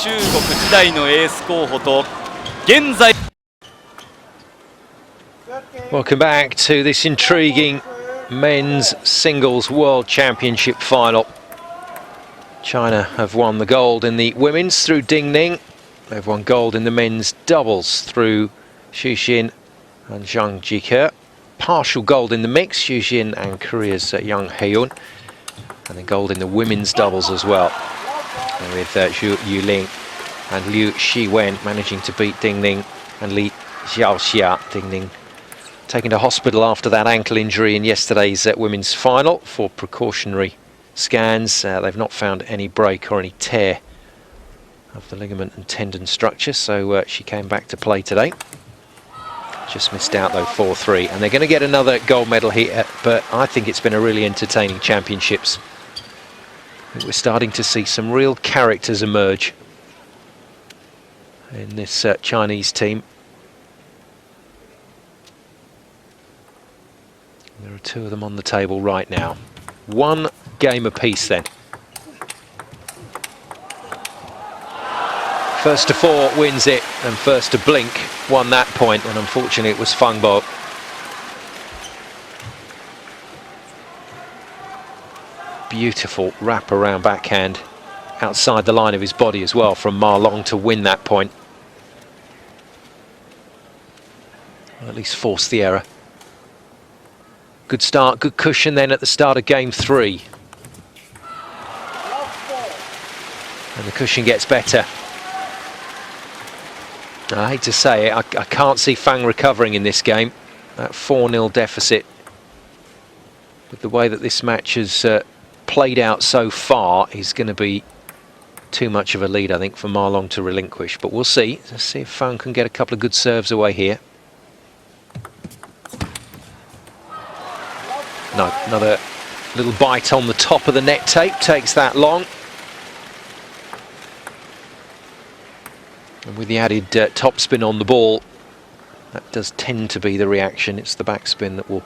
中国時代のエース候補と現在 Welcome back to this intriguing men's singles world championship final. China have won the gold in the women's through Ding Ning. They've won gold in the men's doubles through Xu Xin and Zhang Jike. Partial gold in the mix, Xu Xin and Korea's Yang Haeun. And then gold in the women's doubles as well, with Zhu Yuling and Liu Shiwen managing to beat Ding Ning and Li Xiaoxia. Ding Ning taken to hospital after that ankle injury in yesterday's women's final for precautionary scans. They've not found any break or any tear of the ligament and tendon structure, so she came back to play today. Just missed out though, 4-3, and they're going to get another gold medal here, but I think it's been a really entertaining championships. I think we're starting to see some real characters emerge in this Chinese team. There are two of them on the table right now. One game apiece then. First to four wins it, and first to blink won that point, and unfortunately it was Fang Bo. Beautiful wrap-around backhand outside the line of his body as well from Ma Long to win that point. Or at least force the error. Good start, good cushion then at the start of game 3. And the cushion gets better. I hate to say it, I can't see Fang recovering in this game. That 4-0 deficit, with the way that this match has played out so far, is going to be too much of a lead, I think, for Ma Long to relinquish. But we'll see. Let's see if Fang can get a couple of good serves away here. No, another little bite on the top of the net tape takes that long. And with the added topspin on the ball, that does tend to be the reaction. It's the backspin that will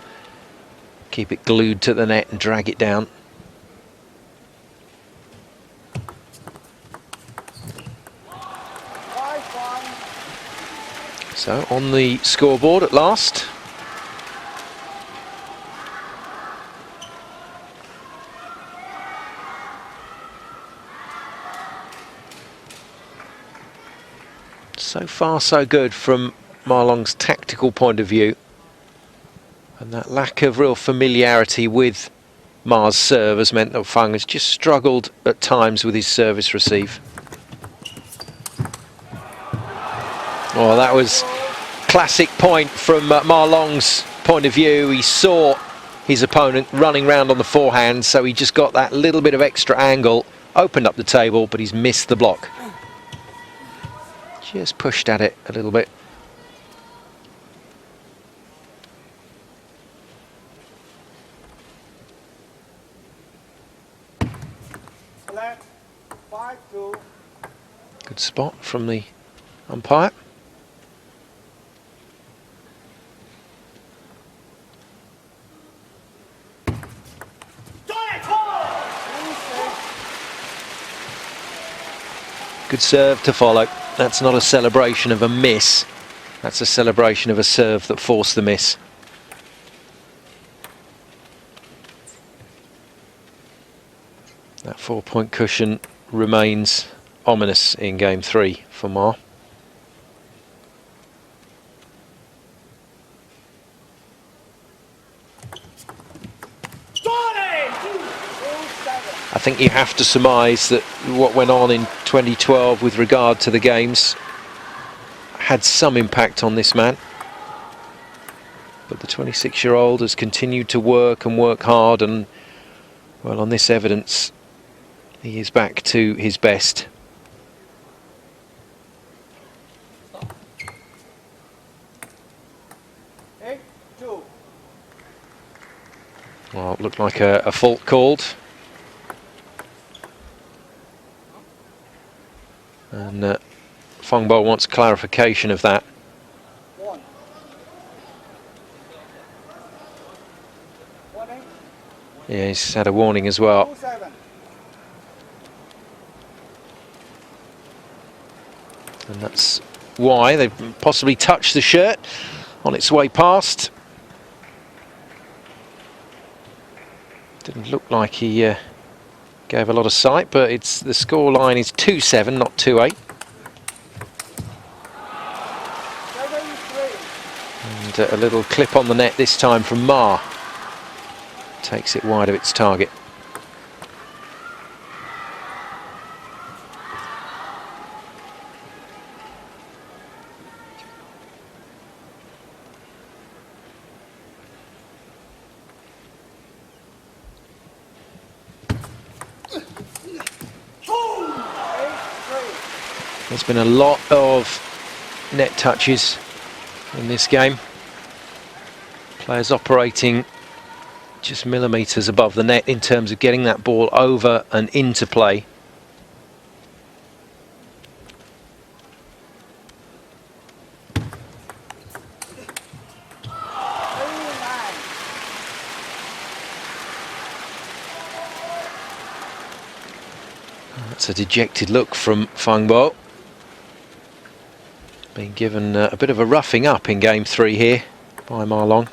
keep it glued to the net and drag it down. So on the scoreboard at last. So far so good from Ma Long's tactical point of view, and that lack of real familiarity with Ma's serve has meant that Fang has just struggled at times with his service receive. Oh, that was classic point from Ma Long's point of view. He saw his opponent running round on the forehand, so he just got that little bit of extra angle, opened up the table, but he's missed the block. Just pushed at it a little bit. Good spot from the umpire. Good serve to follow. That's not a celebration of a miss. That's a celebration of a serve that forced the miss. That 4-point cushion remains ominous in game 3 for Ma. I think you have to surmise that what went on in 2012 with regard to the games had some impact on this man. But the 26-year-old has continued to work and work hard, and well, on this evidence, he is back to his best. Well, it looked like a fault called. And Fang Bo wants clarification of that. Yeah, he's had a warning as well. And that's why they possibly touched the shirt on its way past. Didn't look like he gave a lot of sight, but it's the score line is 2-7, not 2-8. And a little clip on the net this time from Ma. Takes it wide of its target. There's been a lot of net touches in this game. Players operating just millimetres above the net in terms of getting that ball over and into play. That's a dejected look from FANG. Being given a bit of a roughing up in game 3 here by Ma Long.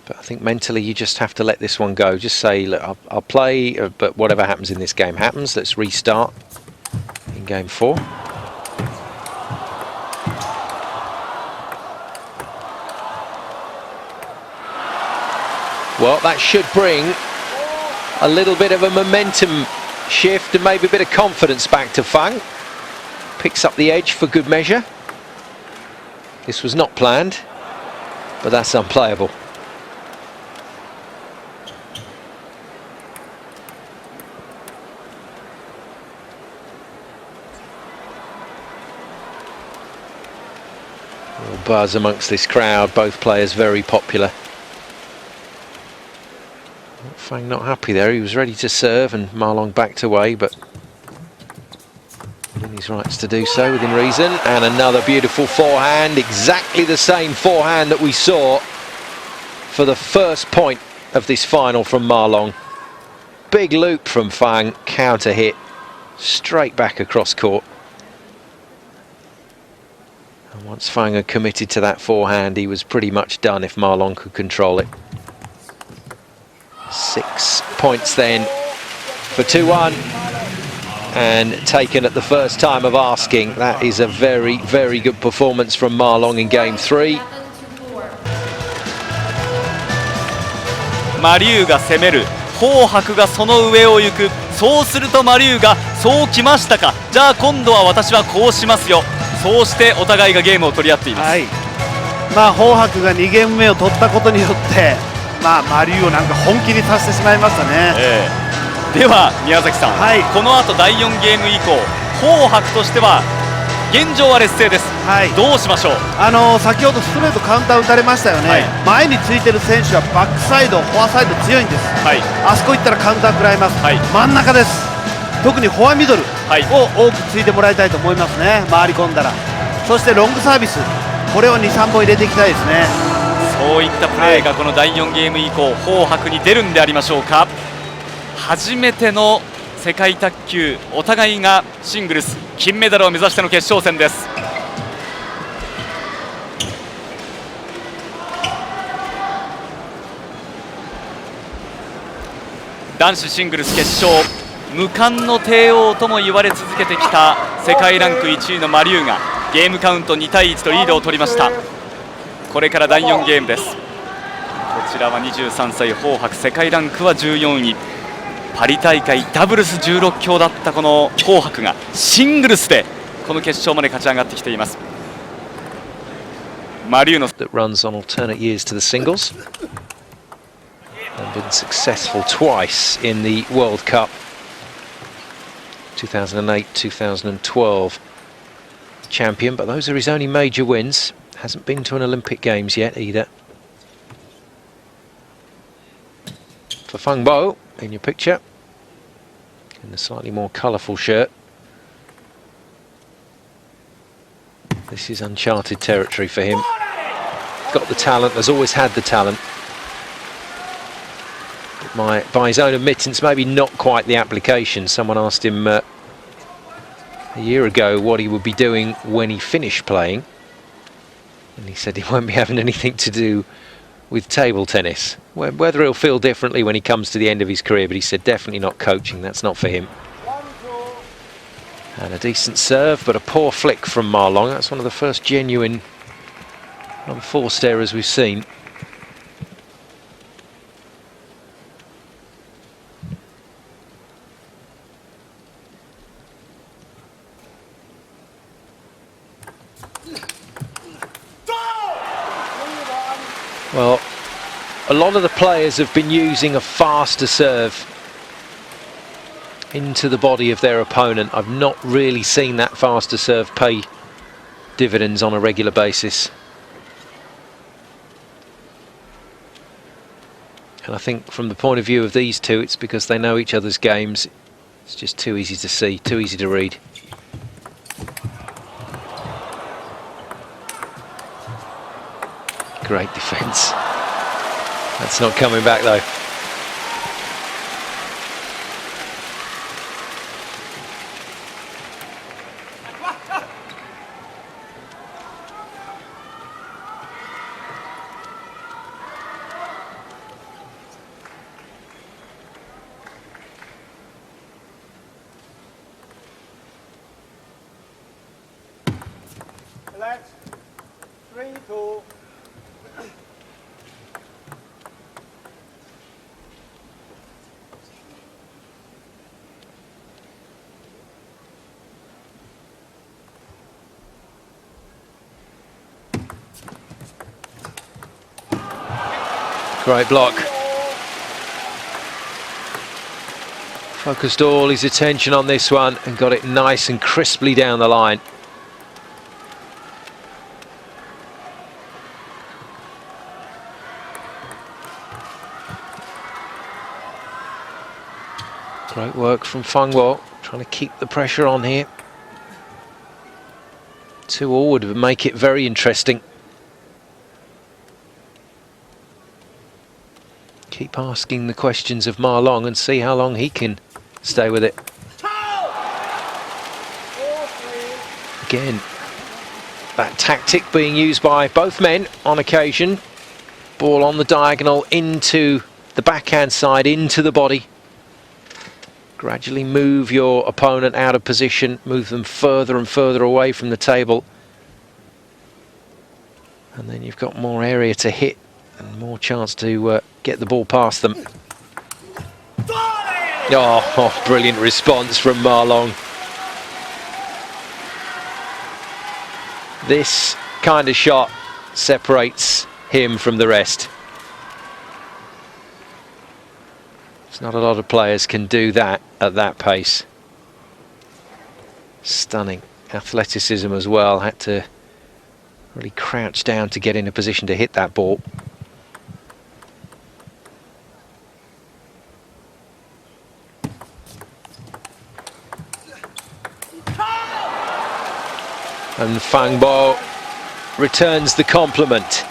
But I think mentally you just have to let this one go. Just say, look, I'll play, but whatever happens in this game happens. Let's restart in game 4. Well, that should bring a little bit of a momentum shift and maybe a bit of confidence back to FANG. Picks up the edge for good measure. This was not planned, but that's unplayable. A little buzz amongst this crowd, both players very popular. FANG not happy there, he was ready to serve and Ma Long backed away, but within his rights to do so, within reason. And another beautiful forehand, exactly the same forehand that we saw for the first point of this final from Ma Long. Big loop from FANG, counter hit, straight back across court. And once FANG had committed to that forehand, he was pretty much done if Ma Long could control it. 6 points then for 2-1, and taken at the first time of asking. That is a very, very good performance from Ma Long in game 3. マリュウが攻める、ホウハクがその上を行く。そうするとマリュウがそうきましたか、じゃあ今度は私はこうしますよ。そうしてお互いがゲームを取り合っています。はい、ホウハクが2ゲーム目を取ったことによってマリュウをなんか本気にさせてしまいましたね。では宮崎さん、はい、この後第4ゲーム以降、ホウハクとしては現状は劣勢です、はい、どうしましょう。先ほどストレートカウンター打たれましたよね、はい、前についてる選手はバックサイド、フォアサイド強いんです、はい、あそこ行ったらカウンター食らいます、はい、真ん中です。特にフォアミドルを多くついてもらいたいと思いますね、回り込んだら。そしてロングサービス、これを 2,3 本入れていきたいですね。そういったプレーがこの第4ゲーム以降、ホウハクに出るんでありましょうか。初めての世界卓球、お互いがシングルス金メダルを目指しての決勝戦です。男子シングルス決勝、無冠の帝王とも言われ続けてきた世界ランク1位のマリュウがゲームカウント2対1とリードを取りました。これから第4ゲームです。こちらは23歳ホウハク、世界ランクは14位。パリ大会ダブルス16強だったこのホウハクがシングルスでこの決勝まで勝ち上がってきています。マリュウの that runs on alternate years to the singles and been successful twice in the World Cup 2008, 2012 champion, but those are his only major wins. Hasn't been to an Olympic Games yet either. For FANG in your picture, in the slightly more colourful shirt. This is uncharted territory for him. Got the talent, has always had the talent. But by his own admittance, maybe not quite the application. Someone asked him a year ago what he would be doing when he finished playing, and he said he won't be having anything to do with table tennis. Whether he'll feel differently when he comes to the end of his career, but he said definitely not coaching, that's not for him. And a decent serve, but a poor flick from Ma Long. That's one of the first genuine unforced errors we've seen. Well, a lot of the players have been using a faster serve into the body of their opponent. I've not really seen that faster serve pay dividends on a regular basis. And I think from the point of view of these two, it's because they know each other's games. It's just too easy to see, too easy to read. Great defence. That's not coming back though. Relax. 3-2. Great block. Focused all his attention on this one and got it nice and crisply down the line. Great work from Fang Bo, trying to keep the pressure on here. 2-all would make it very interesting. Keep asking the questions of Ma Long and see how long he can stay with it. Again, that tactic being used by both men on occasion. Ball on the diagonal into the backhand side, into the body. Gradually move your opponent out of position, move them further and further away from the table. And then you've got more area to hit and more chance to get the ball past them. Oh, brilliant response from Ma Long. This kind of shot separates him from the rest. There's not a lot of players can do that at that pace. Stunning athleticism as well. Had to really crouch down to get in a position to hit that ball. And Fang Bo returns the compliment.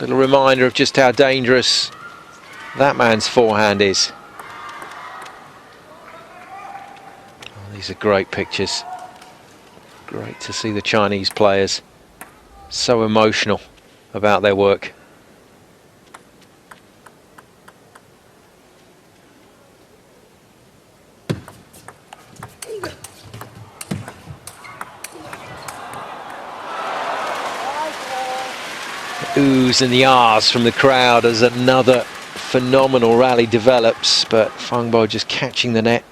Little reminder of just how dangerous that man's forehand is. Oh, these are great pictures. Great to see the Chinese players so emotional about their work. Oohs and the ahs from the crowd as another phenomenal rally develops, but Fang Bo just catching the net.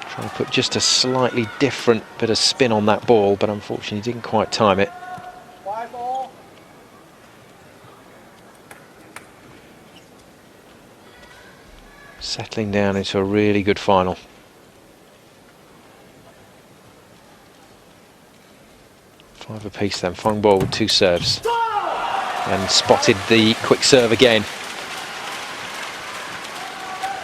Trying to put just a slightly different bit of spin on that ball, but unfortunately didn't quite time it. Settling down into a really good final. Five apiece then. Fang Bo with 2 serves. And spotted the quick serve again.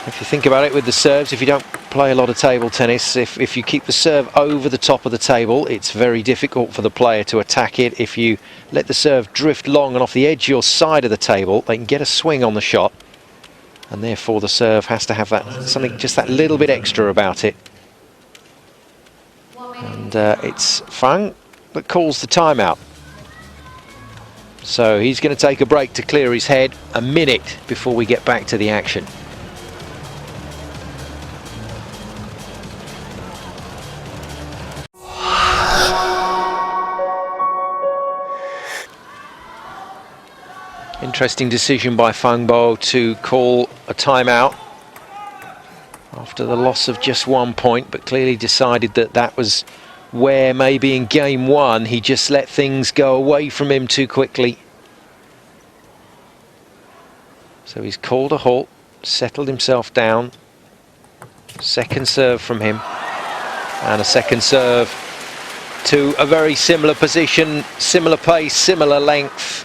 If you think about it with the serves, if you don't play a lot of table tennis, if you keep the serve over the top of the table, it's very difficult for the player to attack it. If you let the serve drift long and off the edge of your side of the table, they can get a swing on the shot. and therefore the serve has to have that something just that little bit extra about it. And it's FANG that calls the timeout. So he's going to take a break to clear his head, a minute before we get back to the action. Interesting decision by FANG to call a timeout after the loss of just 1 point, but clearly decided that that was where maybe in game one he just let things go away from him too quickly. So he's called a halt, settled himself down. Second serve from him, and a second serve to a very similar position, similar pace, similar length,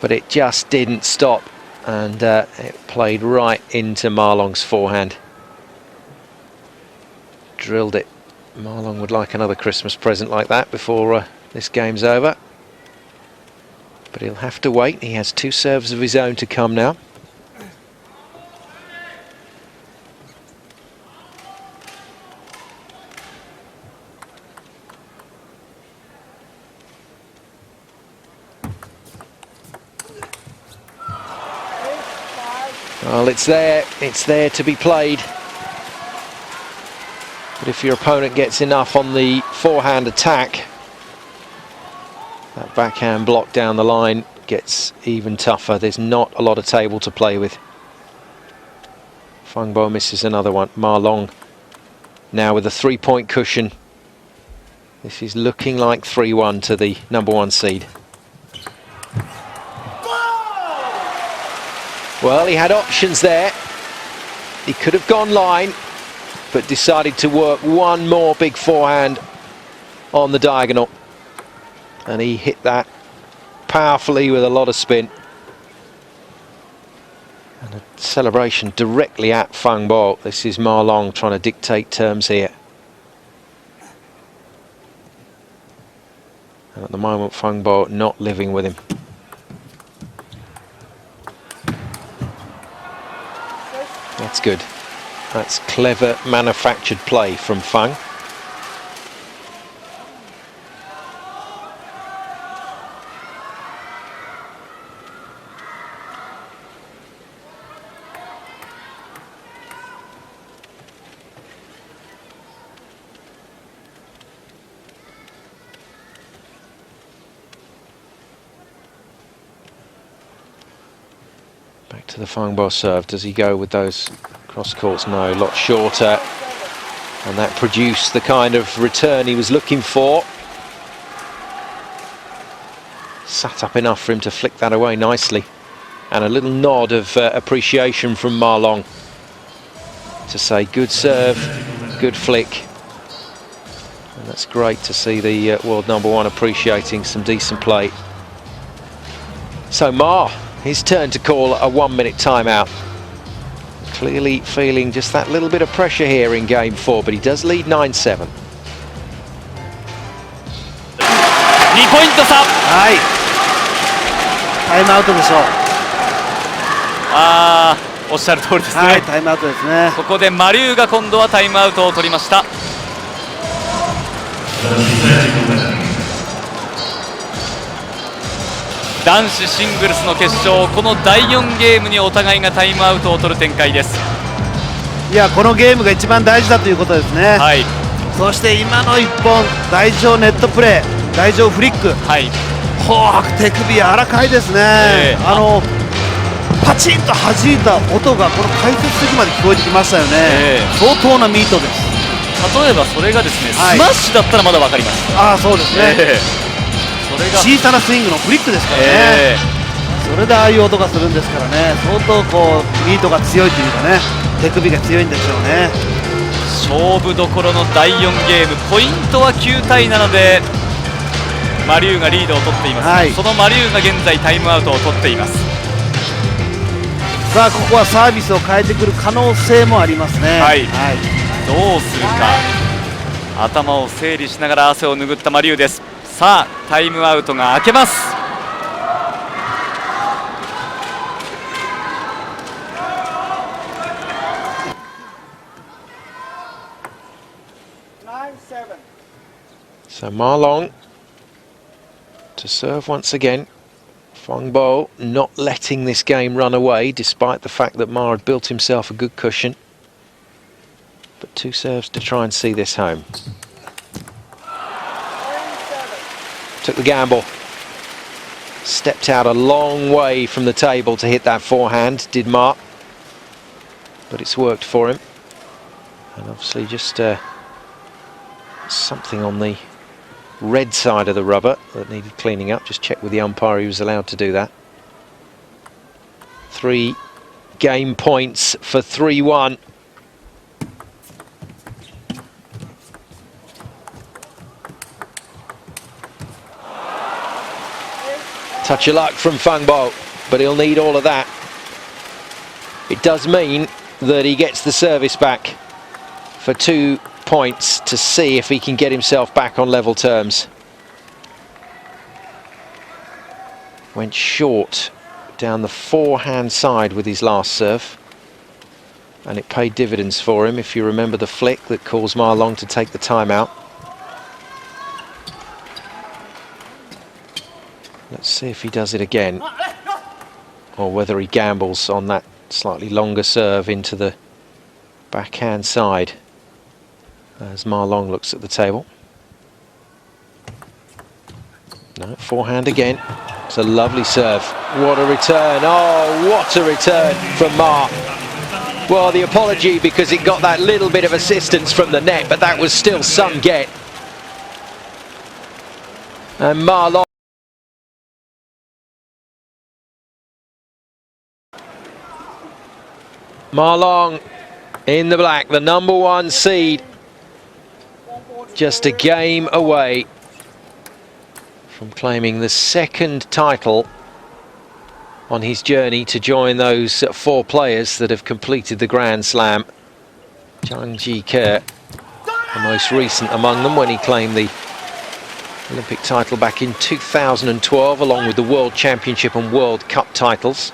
but it just didn't stop, and it played right into Ma Long's forehand. Drilled it. Ma Long would like another Christmas present like that before this game's over. But he'll have to wait. He has 2 serves of his own to come now. Well, it's there to be played. But if your opponent gets enough on the forehand attack, that backhand block down the line gets even tougher. There's not a lot of table to play with. FANG misses another one. Ma Long now with a 3-point cushion. This is looking like 3-1 to the #1 seed. Well, he had options there. He could have gone line, but decided to work one more big forehand on the diagonal. And he hit that powerfully with a lot of spin. And a celebration directly at FANG. This is Ma Long trying to dictate terms here. And at the moment, FANG not living with him. That's good. That's clever manufactured play from FANG. Back to the FANG serve. Does he go with those cross courts? No, a lot shorter, and that produced the kind of return he was looking for. Sat up enough for him to flick that away nicely, and a little nod of appreciation from Ma Long to say good serve, good flick. And that's great to see the world #1 appreciating some decent play. So Ma, his turn to call a 1-minute timeout. Clearly feeling just that little bit of pressure here in game 4, but he does lead 9-7. 2ポイント差。はい、タイムアウトでしょう。おっしゃる通りですね。はい、タイムアウトですね。ここでマリューが今度はタイムアウトを取りました。男子シングルスの決勝、この第4ゲームにお互いがタイムアウトを取る展開です。いや、このゲームが一番大事だということですね。はい、そして今の1本、台上ネットプレー、台上フリック、はい、手首柔らかいですね。パチンと弾いた音がこの解説席まで聞こえてきましたよね。相当なミートです。例えばそれがですね、スマッシュだったらまだ分かります。そうですね。それが小さなスイングのフリックですからね。それでああいう音がするんですからね。相当こうミートが強いというかね、手首が強いんでしょうね。勝負どころの第4ゲーム、ポイントは9対7でマリューがリードを取っています、そのマリューが現在タイムアウトを取っています。さあ、ここはサービスを変えてくる可能性もありますね。どうするか。頭を整理しながら汗を拭ったマリューです。さあ、タイムアウトが明けます。So Ma Long to serve once again. Fang Bo not letting this game run away, despite the fact that Ma had built himself a good cushion. But 2 serves to try and see this home. Took the gamble. Stepped out a long way from the table to hit that forehand, did Ma. But it's worked for him. And obviously just something on the red side of the rubber that needed cleaning up. Just check with the umpire, he was allowed to do that. 3 game points for 3-1. Touch of luck from Fang Bo, but he'll need all of that. It does mean that he gets the service back for 2 points to see if he can get himself back on level terms. Went short down the forehand side with his last serve, and it paid dividends for him, if you remember the flick that caused Ma Long to take the timeout. Let's see if he does it again, or whether he gambles on that slightly longer serve into the backhand side as Ma Long looks at the table. No, forehand again. It's a lovely serve. What a return. Oh, what a return from Ma. Well, the apology because it got that little bit of assistance from the net, but that was still some get. And Ma Long in the black, the #1 seed, just a game away from claiming the 2nd title on his journey to join those 4 players that have completed the Grand Slam. Zhang Jike, the most recent among them, when he claimed the Olympic title back in 2012, along with the World Championship and World Cup titles.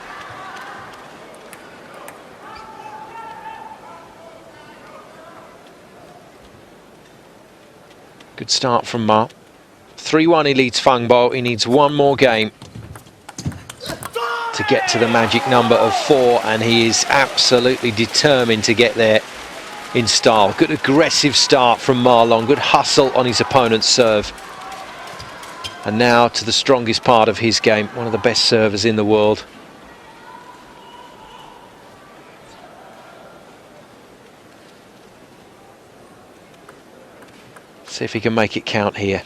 Good start from Ma. 3-1 he leads Fang Bo. He needs 1 more game to get to the magic number of 4, and he is absolutely determined to get there in style. Good aggressive start from Ma Long. Good hustle on his opponent's serve. And now to the strongest part of his game. One of the best servers in the world. See if he can make it count here.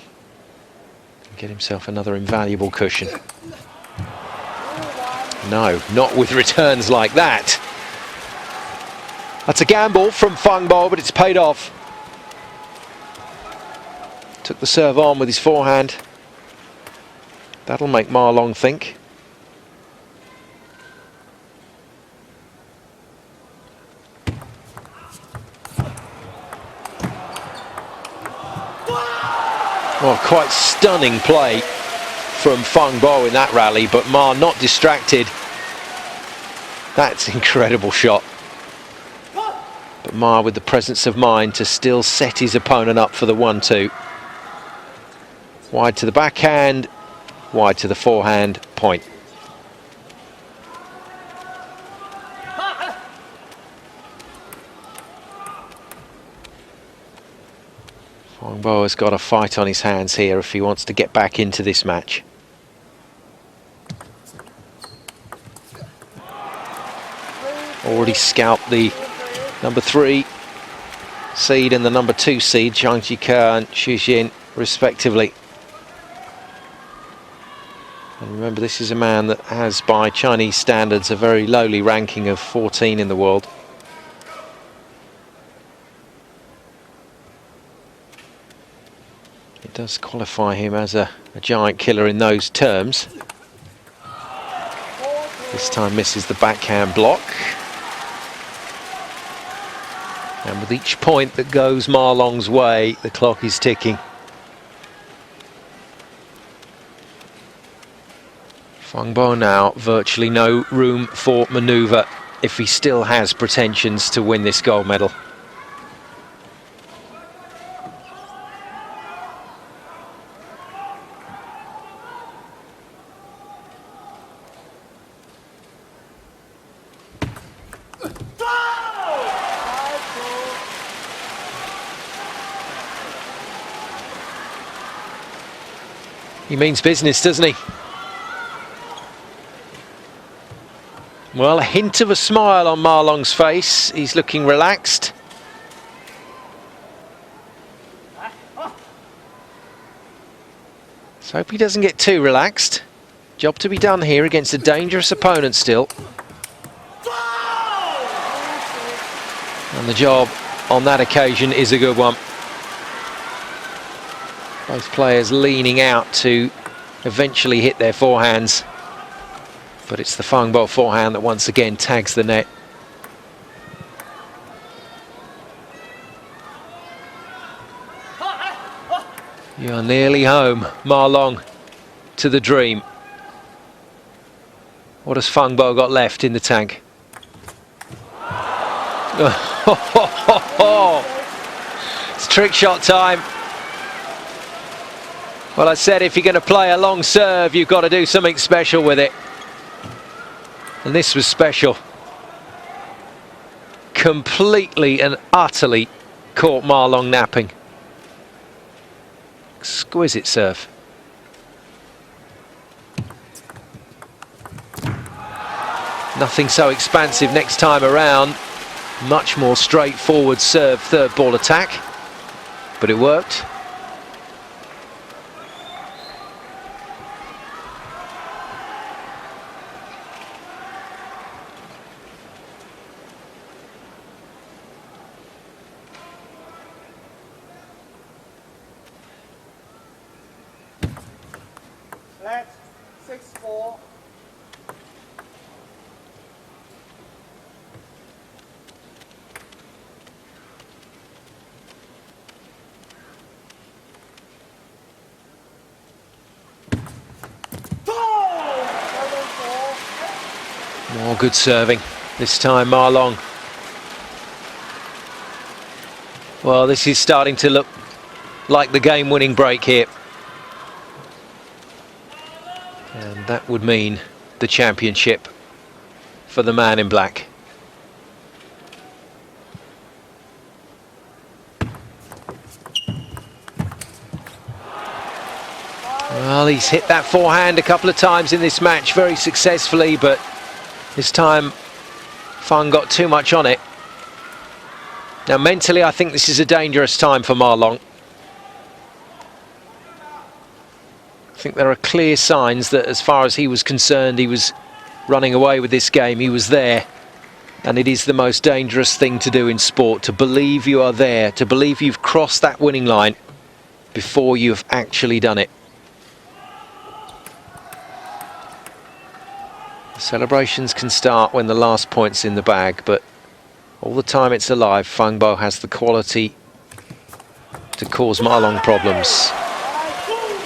Get himself another invaluable cushion. No, not with returns like that. That's a gamble from Fang Bo, but it's paid off. Took the serve on with his forehand. That'll make Ma Long think. Well, quite stunning play from Fang Bo in that rally, but Ma not distracted. That's an incredible shot. But Ma with the presence of mind to still set his opponent up for the 1-2. Wide to the backhand, wide to the forehand, point. Fang Bo has got a fight on his hands here if he wants to get back into this match. Already scalped the #3 seed and the #2 seed, Zhang Jike and Xu Xin, respectively. And remember, this is a man that has, by Chinese standards, a very lowly ranking of 14 in the world. It does qualify him as a giant killer in those terms. This time misses the backhand block. And with each point that goes Ma Long's way, the clock is ticking. Fang Bo now, virtually no room for manoeuvre if he still has pretensions to win this gold medal. He means business, doesn't he? Well, a hint of a smile on Ma Long's face. He's looking relaxed. Let's hope he doesn't get too relaxed. Job to be done here against a dangerous opponent still. And the job on that occasion is a good one. Both players leaning out to eventually hit their forehands. But it's the Fang Bo forehand that once again tags the net. You are nearly home, Ma Long, to the dream. What has Fang Bo got left in the tank? It's trick shot time. Well, I said if you're going to play a long serve, you've got to do something special with it. And this was special. Completely and utterly caught Ma Long napping. Exquisite serve. Nothing so expansive next time around. Much more straightforward serve, third ball attack. But it worked. That's 6-4. More good serving. This time Ma Long. Well, this is starting to look like the game-winning break here. And that would mean the championship for the man in black. Well, he's hit that forehand a couple of times in this match very successfully, but this time Fang got too much on it. Now mentally, I think this is a dangerous time for Ma Long. I think there are clear signs that as far as he was concerned, he was running away with this game. He was there. And it is the most dangerous thing to do in sport, to believe you are there, to believe you've crossed that winning line before you've actually done it. The celebrations can start when the last point's in the bag, but all the time it's alive, Fang Bo has the quality to cause Ma Long problems.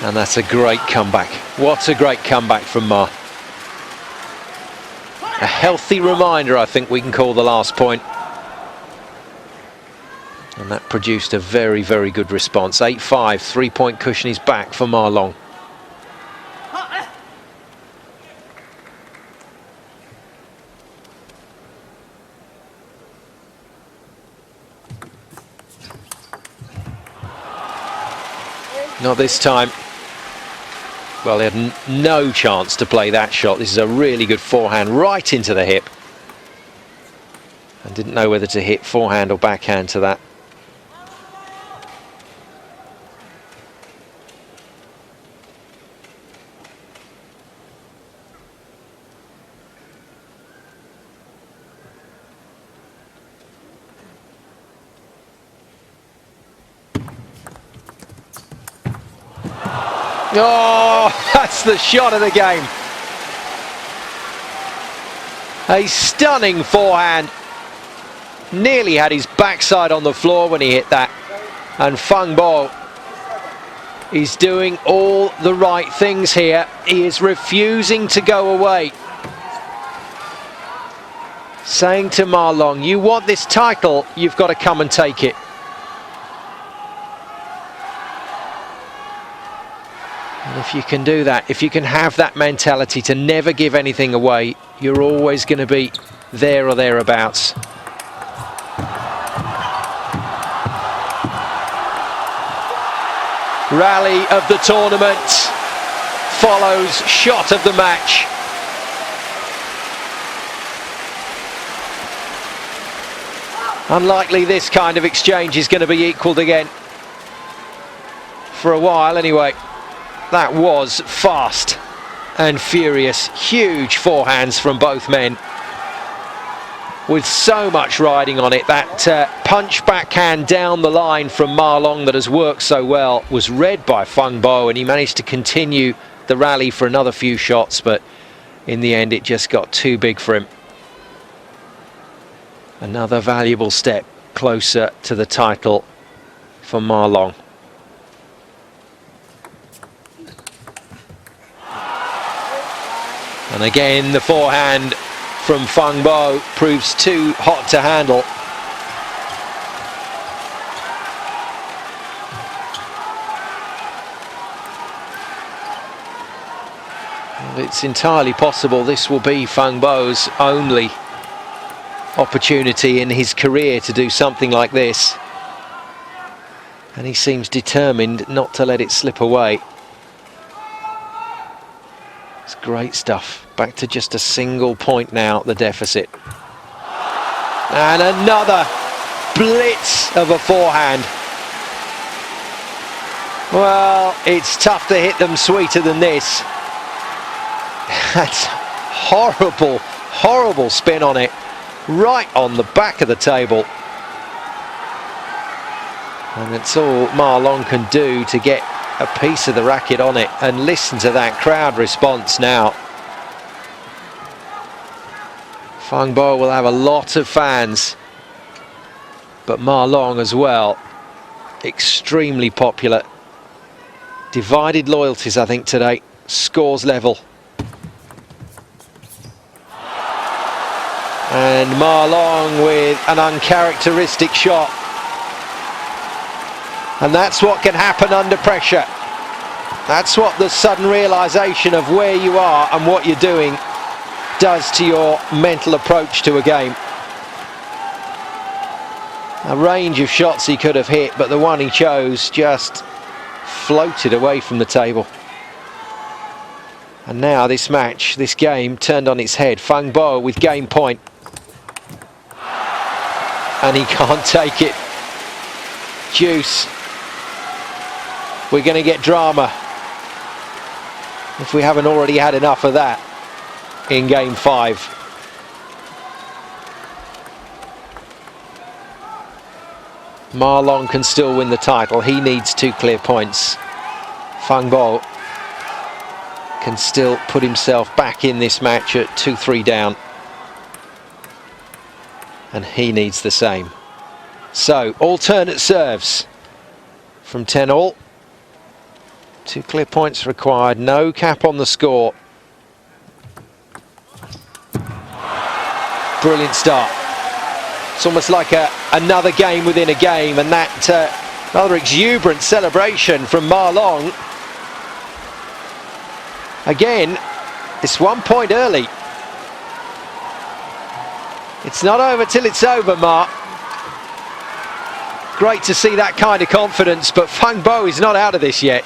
And that's a great comeback. What a great comeback from Ma. A healthy reminder, I think we can call the last point. And that produced a very, very good response. 8-5, 3-point cushion is back for Ma Long. Not this time. Well, they had no chance to play that shot. This is a really good forehand right into the hip. And didn't know whether to hit forehand or backhand to that. Oh, that's the shot of the game. A stunning forehand. Nearly had his backside on the floor when he hit that. And Fang Bo is doing all the right things here. He is refusing to go away. Saying to Ma Long, you want this title, you've got to come and take it. And if you can do that, if you can have that mentality to never give anything away, you're always going to be there or thereabouts. Rally of the tournament. follows shot of the match. Unlikely this kind of exchange is going to be equalled again. For a while anyway. That was fast and furious. Huge forehands from both men, with so much riding on it. That punch backhand down the line from Ma Long that has worked so well was read by Fang Bo, and he managed to continue the rally for another few shots, but in the end it just got too big for him. Another valuable step closer to the title for Ma Long. And again the forehand from Fang Bo proves too hot to handle. Well, it's entirely possible this will be Fang Bo's only opportunity in his career to do something like this. And he seems determined not to let it slip away. It's great stuff. Back to just a single point now, the deficit. And another blitz of a forehand. Well, it's tough to hit them sweeter than this. That's horrible, horrible spin on it. Right on the back of the table. And it's all Ma Long can do to get a piece of the racket on it. And listen to that crowd response now. Fang Bo will have a lot of fans, but Ma Long as well. Extremely popular. Divided loyalties, I think, today. Scores level. And Ma Long with an uncharacteristic shot. And that's what can happen under pressure. That's what the sudden realization of where you are and what you're doing does to your mental approach to a game. A range of shots he could have hit, but the one he chose just floated away from the table. And now this match, this game, turned on its head. Fang Bo with game point. And he can't take it. Deuce. We're going to get drama, if we haven't already had enough of that in game 5. Ma Long can still win the title. He needs 2 clear points. Fang Bo can still put himself back in this match at 2-3 down. And he needs the same. So, alternate serves from 10-all. 2 clear points required. No cap on the score. Brilliant start. It's almost like another game within a game, and that rather exuberant celebration from Ma Long. Again, it's 1 point early. It's not over till it's over, Ma. Great to see that kind of confidence, but Fang Bo is not out of this yet.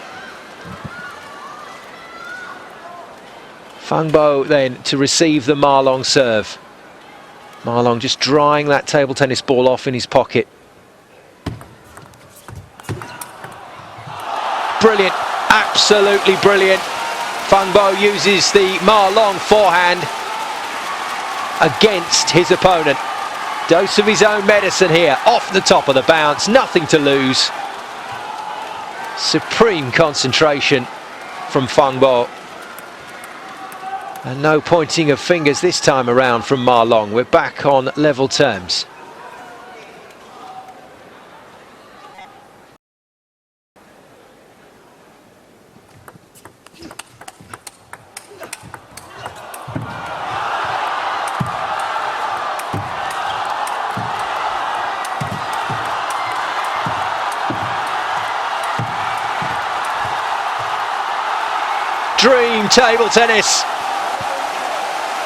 Fang Bo then to receive the Ma Long serve. Ma Long just drying that table tennis ball off in his pocket. Brilliant, absolutely brilliant. Fang Bo uses the Ma Long forehand against his opponent. Dose of his own medicine here, off the top of the bounce, nothing to lose. Supreme concentration from Fang Bo. And no pointing of fingers this time around from Ma Long. We're back on level terms. Dream table tennis.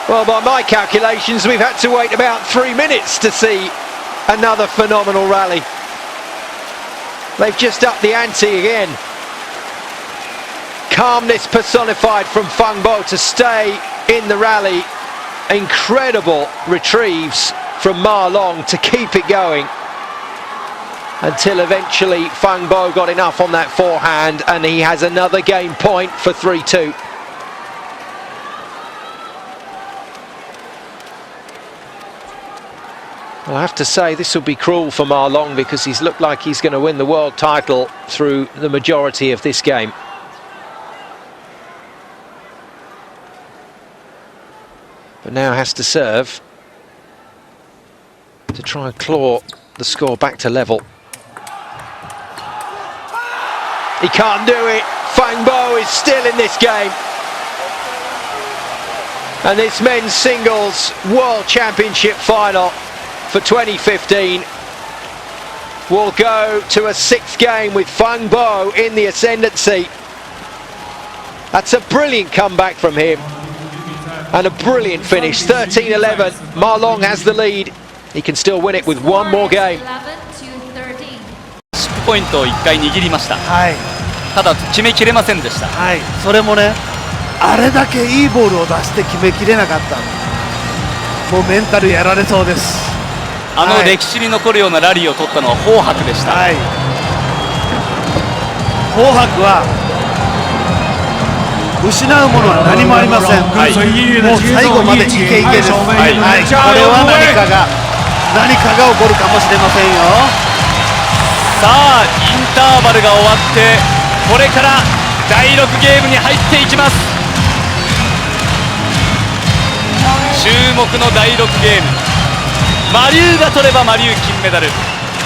Well, by my calculations, we've had to wait about 3 minutes to see another phenomenal rally. They've just upped the ante again. calmness personified from Fang Bo to stay in the rally. Incredible retrieves from Ma Long to keep it going until eventually Fang Bo got enough on that forehand, and he has another game point for 3-2. Well, I have to say this will be cruel for Ma Long, because he's looked like he's going to win the world title through the majority of this game. But now has to serve to try and claw the score back to level. He can't do it. Fang Bo is still in this game. And this men's singles World Championship final for 2015 will go to a 6th game with Fang Bo in the ascendancy. That's a brilliant comeback from him and a brilliant finish. 13-11. Ma Long has the lead. He can still win it with one more game. ポイントを1回握りました。はい、ただ決めきれませんでした。はい、それもね、あれだけいいボールを出して決めきれなかった。もうメンタルやられそうです。あの歴史に残るようなラリーを取ったのはホウハクでした。はい、ホウハクは失うものは何もありません。はい、もう最後までイケイケです。はい、はい、これは何かが起こるかもしれませんよ。さあインターバルが終わってこれから第6ゲームに入っていきます。注目の第6ゲーム、マリューが取ればマリュー金メダル、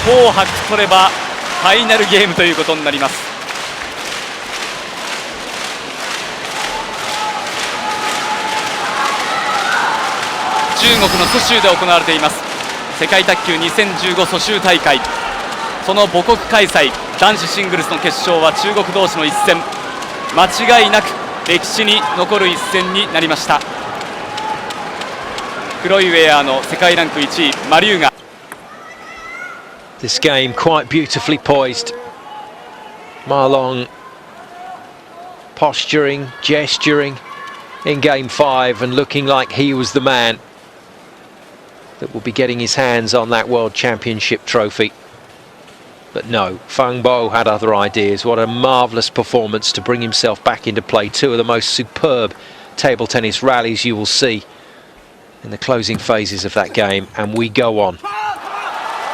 ホウハク取ればファイナルゲームということになります。中国の蘇州で行われています世界卓球2015蘇州大会、その母国開催男子シングルスの決勝は中国同士の一戦、間違いなく歴史に残る一戦になりました。黒いウェアの世界ランク1位マリューが This game quite beautifully poised. Ma Long posturing, gesturing in game 5 and looking like he was the man that will be getting his hands on that World Championship trophy. But no, Fang Bo had other ideas. What a marvellous performance to bring himself back into play. Two of the most superb table tennis rallies you will see in the closing phases of that game, and we go on.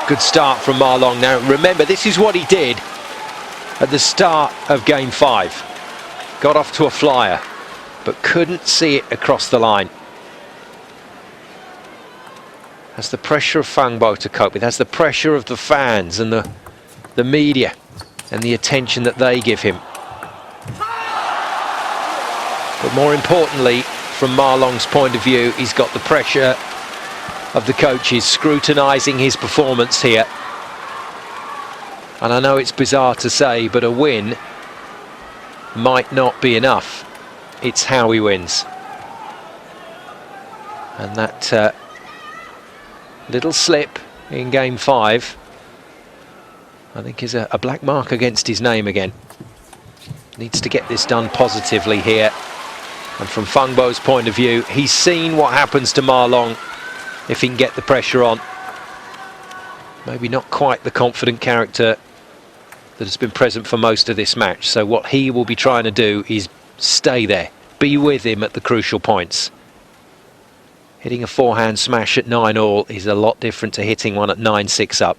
Good start from Ma Long. Now remember, this is what he did at the start of game 5. Got off to a flyer, but couldn't see it across the line. Has the pressure of Fang Bo to cope with, has the pressure of the fans and the media and the attention that they give him. But more importantly, from Ma Long's point of view, he's got the pressure of the coaches scrutinising his performance here. And I know it's bizarre to say, but a win might not be enough. It's how he wins. And that little slip in game 5, I think, is a black mark against his name again. Needs to get this done positively here. And from Fang Bo's point of view, he's seen what happens to Ma Long if he can get the pressure on. Maybe not quite the confident character that has been present for most of this match. So what he will be trying to do is stay there, be with him at the crucial points. Hitting a forehand smash at 9-all is a lot different to hitting one at 9-6 up.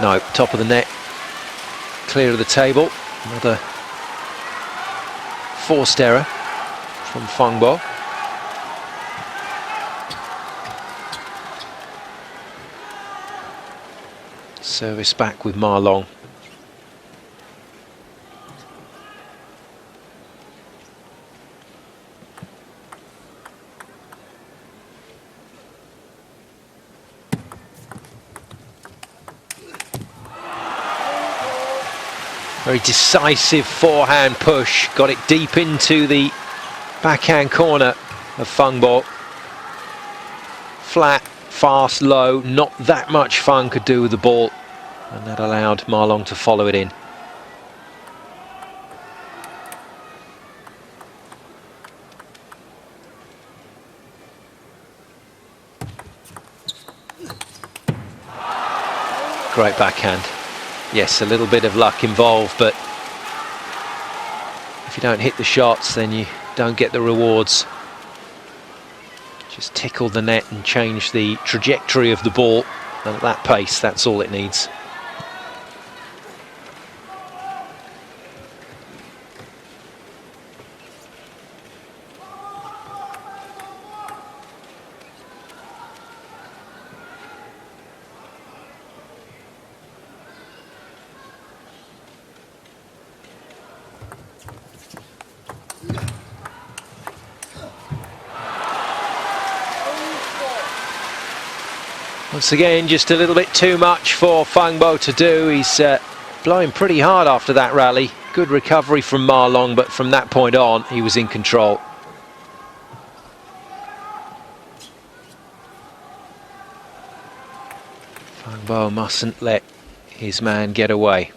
No, top of the net, clear of the table. Another forced error from Fang Bo. Service back with Ma Long. Very decisive forehand push, got it deep into the backhand corner of Fang Bo. Flat, fast, low, not that much Fang could do with the ball. And that allowed Ma Long to follow it in. Great backhand. Yes, a little bit of luck involved, but if you don't hit the shots, then you don't get the rewards. Just tickle the net and change the trajectory of the ball, and at that pace, that's all it needs. Once again, just a little bit too much for Fang Bo to do. He's blowing pretty hard after that rally. Good recovery from Ma Long, but from that point on, he was in control. Fang Bo mustn't let his man get away.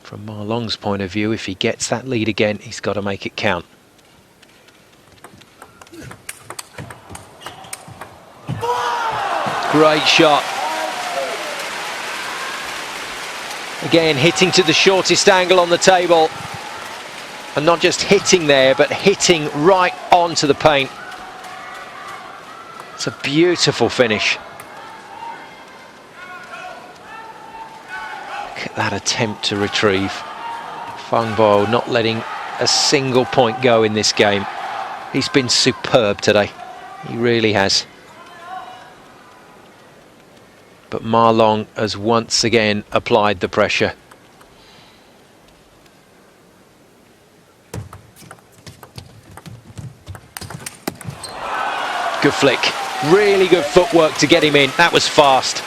From Ma Long's point of view, if he gets that lead again, he's got to make it count. Great shot. Again, hitting to the shortest angle on the table. And not just hitting there, but hitting right onto the paint. It's a beautiful finish. Look at that attempt to retrieve. Fang Bo not letting a single point go in this game. He's been superb today. He really has. But Ma Long has once again applied the pressure. Good flick. Really good footwork to get him in. That was fast.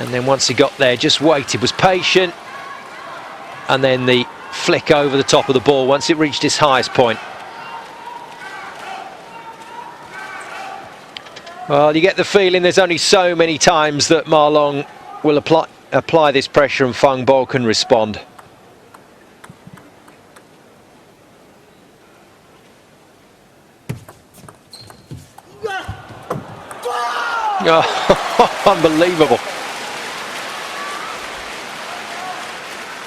And then once he got there, just waited, was patient. And then the flick over the top of the ball once it reached its highest point. Well, you get the feeling there's only so many times that Ma Long will apply this pressure and Fang Bo can respond. Oh, unbelievable.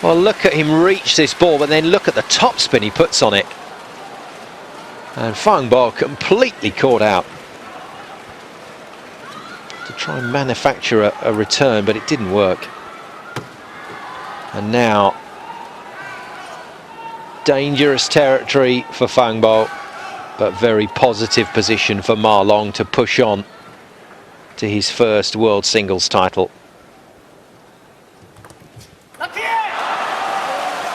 Well, look at him reach this ball, but then look at the topspin he puts on it. And Fang Bo completely caught out. Try and manufacture a return, but it didn't work. And now dangerous territory for Fang Bo, but very positive position for Ma Long to push on to his first world singles title.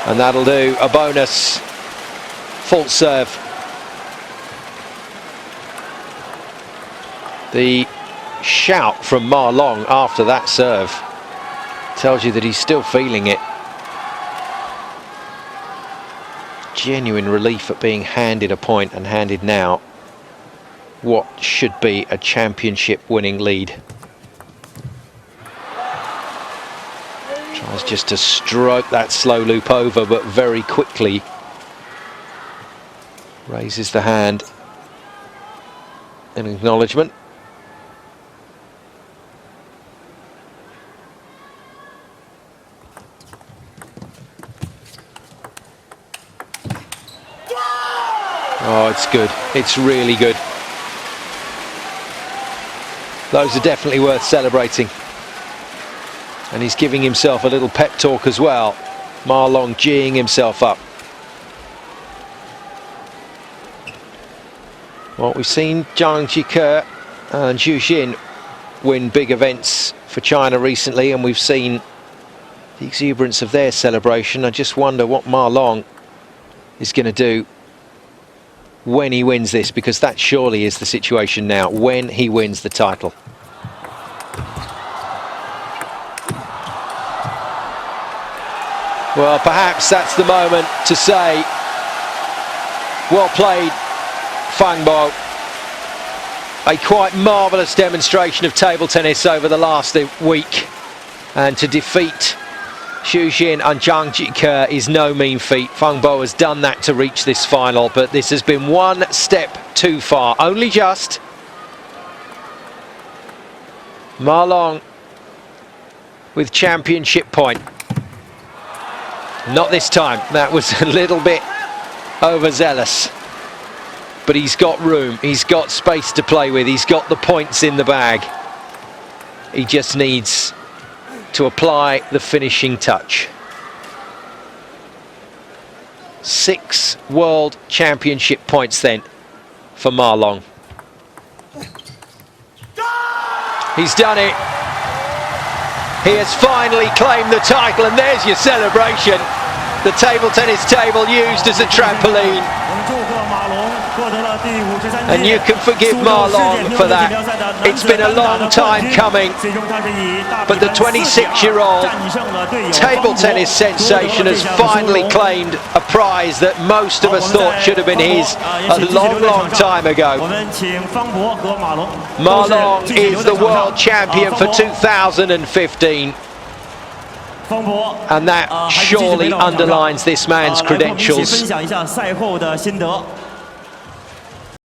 And that'll do a bonus full serve. The shout from Ma Long after that serve tells you that he's still feeling it. Genuine relief at being handed a point and handed now what should be a championship winning lead. Tries just to stroke that slow loop over, but very quickly raises the hand in acknowledgement. Oh, it's good. It's really good. Those are definitely worth celebrating. And he's giving himself a little pep talk as well. Ma Long geeing himself up. Well, we've seen Zhang Jike and Zhu Xin win big events for China recently, and we've seen the exuberance of their celebration. I just wonder what Ma Long is going to do when he wins this, because that surely is the situation now, when he wins the title. Well, perhaps that's the moment to say, well played, Fang Bo. a quite marvellous demonstration of table tennis over the last week, and to defeat Xu Xin and Zhang Jike is no mean feat. Feng Bo has done that to reach this final, but this has been one step too far, only just. Ma Long with championship point. Not this time, that was a little bit overzealous. But he's got room, he's got space to play with, he's got the points in the bag. He just needs to apply the finishing touch. 6 World Championship points then for Ma Long. He's done it. He has finally claimed the title, and there's your celebration. The table tennis table used as a trampoline. And you can forgive Ma Long for that. It's been a long time coming, but the 26-year-old table tennis sensation has finally claimed a prize that most of us thought should have been his a long, long time ago. Ma Long is the world champion for 2015. And that surely underlines this man's credentials.